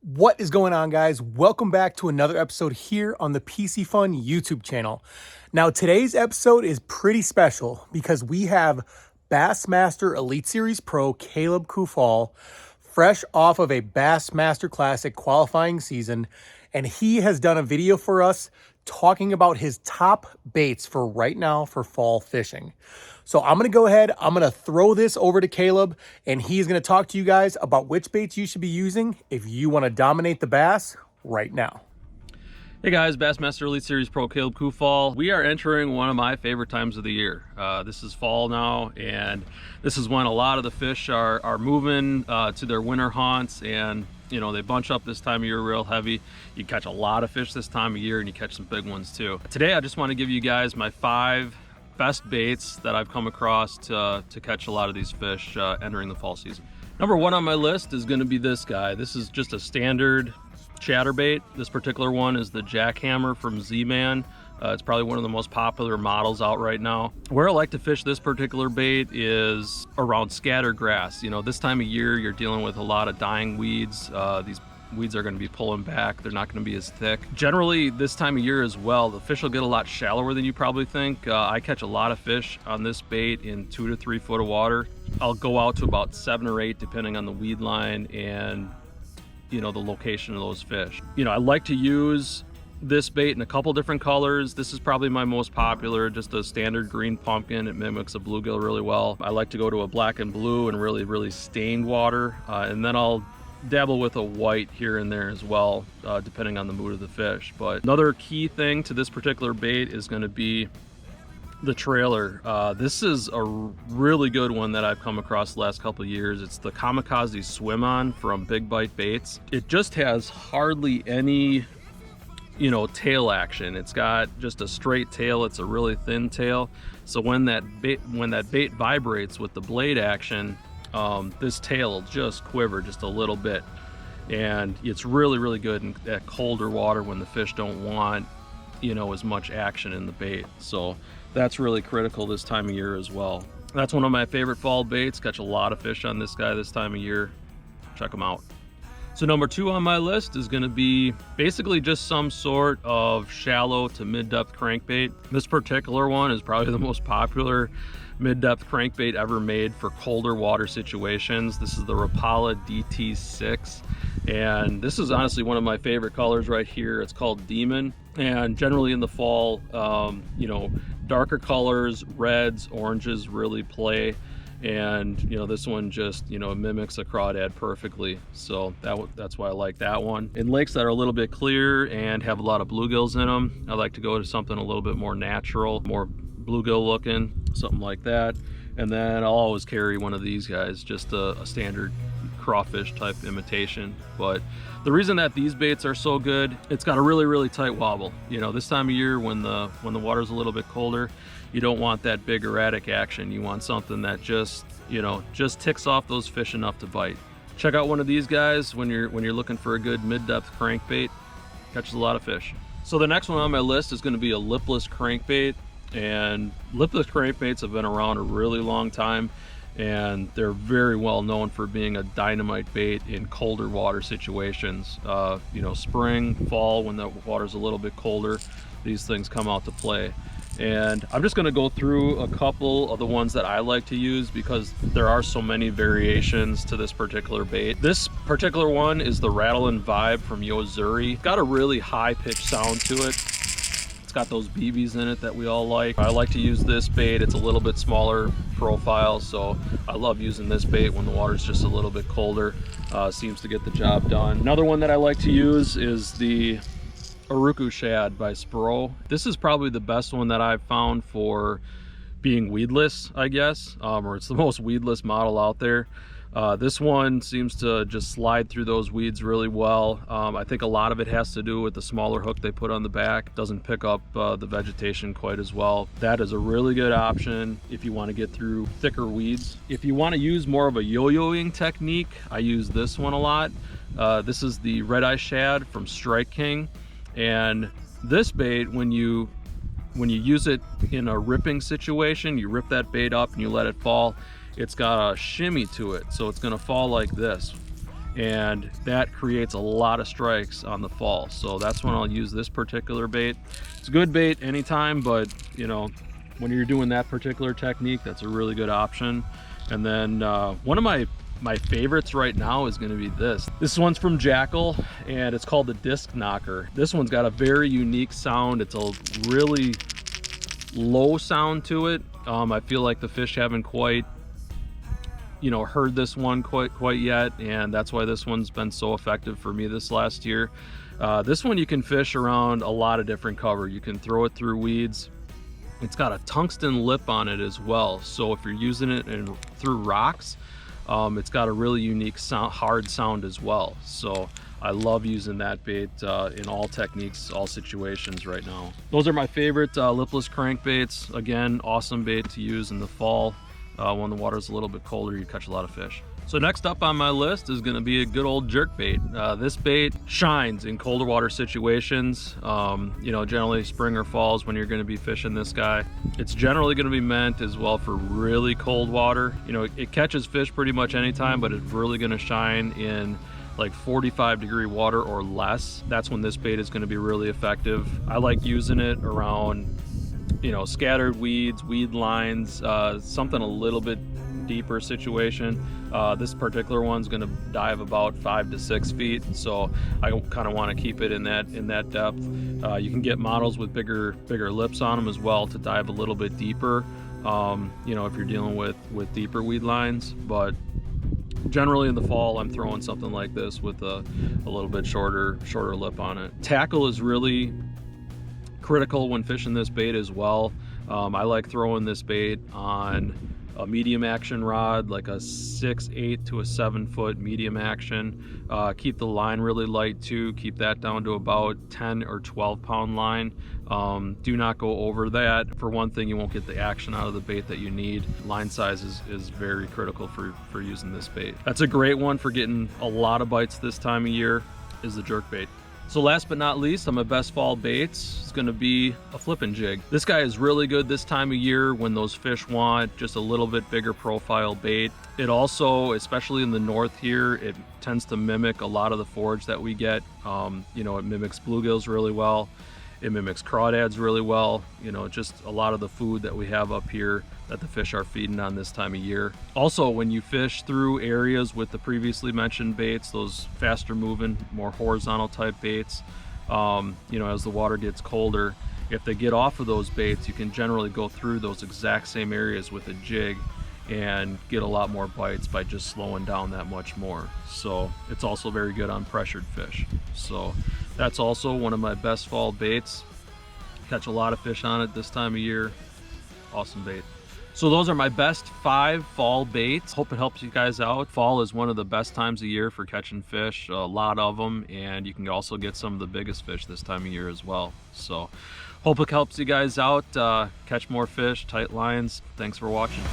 What is going on, guys? Welcome back to another episode here on the Piscifun YouTube channel. Now, today's episode is pretty special because we have Bassmaster Elite Series Pro Caleb Kuphall fresh off of a Bassmaster Classic qualifying season, and he has done a video for us talking about his top baits for right now for fall fishing. So I'm going to go ahead, I'm going to throw this over to Caleb, and he's going to talk to you guys about which baits you should be using if you want to dominate the bass right now. Hey guys, Bassmaster Elite Series Pro Caleb Kuphall. We are entering one of my favorite times of the year. This is fall now, and this is when a lot of the fish are moving to their winter haunts, and you know, they bunch up this time of year real heavy. You catch a lot of fish this time of year, and you catch some big ones too. Today I just want to give you guys my 5 best baits that I've come across to catch a lot of these fish entering the fall season. Number 1 on my list is going to be this guy. This is just a standard chatterbait. This particular one is the Jackhammer from Z-Man. It's probably one of the most popular models out right now. Where I like to fish this particular bait is around scattered grass. You know, this time of year you're dealing with a lot of dying weeds. These weeds are going to be pulling back. They're not going to be as thick. Generally, this time of year as well, the fish will get a lot shallower than you probably think. I catch a lot of fish on this bait in 2 to 3 foot of water. I'll go out to about 7 or 8 depending on the weed line and, you know, the location of those fish. You know, I like to use this bait in a couple different colors. This is probably my most popular, just a standard green pumpkin. It mimics a bluegill really well. I like to go to a black and blue and really stained water, and then I'll dabble with a white here and there as well, depending on the mood of the fish. But another key thing to this particular bait is going to be the trailer. This is a really good one that I've come across the last couple of years. It's the Kamikaze Swim On from Big Bite Baits. It just has hardly any, you know, tail action. It's got just a straight tail. It's a really thin tail. So when that bait vibrates with the blade action, this tail will just quiver just a little bit, and it's really good in that colder water when the fish don't want, you know, as much action in the bait. So that's really critical this time of year as well. That's one of my favorite fall baits. Catch a lot of fish on this guy this time of year. Check them out. So number 2 on my list is going to be basically just some sort of shallow to mid-depth crankbait. This particular one is probably the most popular mid-depth crankbait ever made for colder water situations. This is the Rapala DT6, and this is honestly one of my favorite colors right here. It's called Demon, and generally in the fall, you know, darker colors, reds, oranges really play. And you know, this one just, you know, mimics a crawdad perfectly, so that's why I like that one. In lakes that are a little bit clear and have a lot of bluegills in them, I like to go to something a little bit more natural, more bluegill looking, something like that. And then I'll always carry one of these guys, just a standard crawfish type imitation. But the reason that these baits are so good, it's got a really tight wobble. You know, this time of year when the water's a little bit colder, you don't want that big erratic action. You want something that just, you know, just ticks off those fish enough to bite. Check out one of these guys when you're looking for a good mid-depth crankbait. Catches a lot of fish. So the next one on my list is going to be a lipless crankbait, and lipless crankbaits have been around a really long time, and they're very well known for being a dynamite bait in colder water situations. You know, spring, fall, when the water's a little bit colder, these things come out to play. And I'm just going to go through a couple of the ones that I like to use because there are so many variations to this particular bait. This particular one is the Rattlin' Vibe from Yozuri. It's got a really high pitched sound to it. It's got those BBs in it that we all like. I like to use this bait. It's a little bit smaller profile, so I love using this bait when the water's just a little bit colder. Seems to get the job done. Another one that I like to use is the Uruku Shad by Spro. This is probably the best one that I've found for being weedless, I guess, or it's the most weedless model out there. This one seems to just slide through those weeds really well. I think a lot of it has to do with the smaller hook they put on the back. Doesn't pick up the vegetation quite as well. That is a really good option if you want to get through thicker weeds. If you want to use more of a yo-yoing technique, I use this one a lot. This is the Red Eye Shad from Strike King. And this bait, when you use it in a ripping situation, you rip that bait up and you let it fall, it's got a shimmy to it, so it's going to fall like this. and that creates a lot of strikes on the fall. So that's when I'll use this particular bait. It's a good bait anytime, but you know, when you're doing that particular technique, that's a really good option. And then one of my favorites right now is going to be this one's from Jackal, and it's called the Disc Knocker. This one's got a very unique sound. It's a really low sound to it. I feel like the fish haven't quite, you know, heard this one quite yet, and that's why this one's been so effective for me this last year. This one you can fish around a lot of different cover. You can throw it through weeds. It's got a tungsten lip on it as well, so if you're using it through rocks, it's got a really unique sound, hard sound as well. So I love using that bait in all techniques, all situations right now. Those are my favorite lipless crankbaits. Again, awesome bait to use in the fall. When the water's a little bit colder, you catch a lot of fish. So next up on my list is going to be a good old jerk bait. This bait shines in colder water situations. You know, generally spring or falls when you're going to be fishing this guy. It's generally going to be meant as well for really cold water. You know, it catches fish pretty much anytime, but it's really going to shine in like 45-degree water or less. That's when this bait is going to be really effective. I like using it around, you know, scattered weeds, weed lines, something a little bit deeper situation. This particular one's going to dive about 5 to 6 feet, so I kind of want to keep it in that depth. You can get models with bigger lips on them as well to dive a little bit deeper, you know, if you're dealing with deeper weed lines. But generally in the fall, I'm throwing something like this with a little bit shorter lip on it. Tackle is really critical when fishing this bait as well. I like throwing this bait on a medium action rod, like a 6/8 to a 7-foot medium action. Keep the line really light too. Keep that down to about 10 or 12 pound line. Do not go over that. For one thing, you won't get the action out of the bait that you need. Line size is very critical for using this bait. That's a great one for getting a lot of bites this time of year, is the jerk bait. So last but not least, on my best fall baits is going to be a flipping jig. This guy is really good this time of year when those fish want just a little bit bigger profile bait. It also, especially in the north here, it tends to mimic a lot of the forage that we get. You know, it mimics bluegills really well. It mimics crawdads really well. You know, just a lot of the food that we have up here that the fish are feeding on this time of year. Also, when you fish through areas with the previously mentioned baits, those faster moving, more horizontal type baits, you know, as the water gets colder, if they get off of those baits, you can generally go through those exact same areas with a jig and get a lot more bites by just slowing down that much more. So it's also very good on pressured fish. So that's also one of my best fall baits. Catch a lot of fish on it this time of year. Awesome bait. So those are my best 5 fall baits. Hope it helps you guys out. Fall is one of the best times of year for catching fish, a lot of them, and you can also get some of the biggest fish this time of year as well. So hope it helps you guys out. Catch more fish, tight lines. Thanks for watching.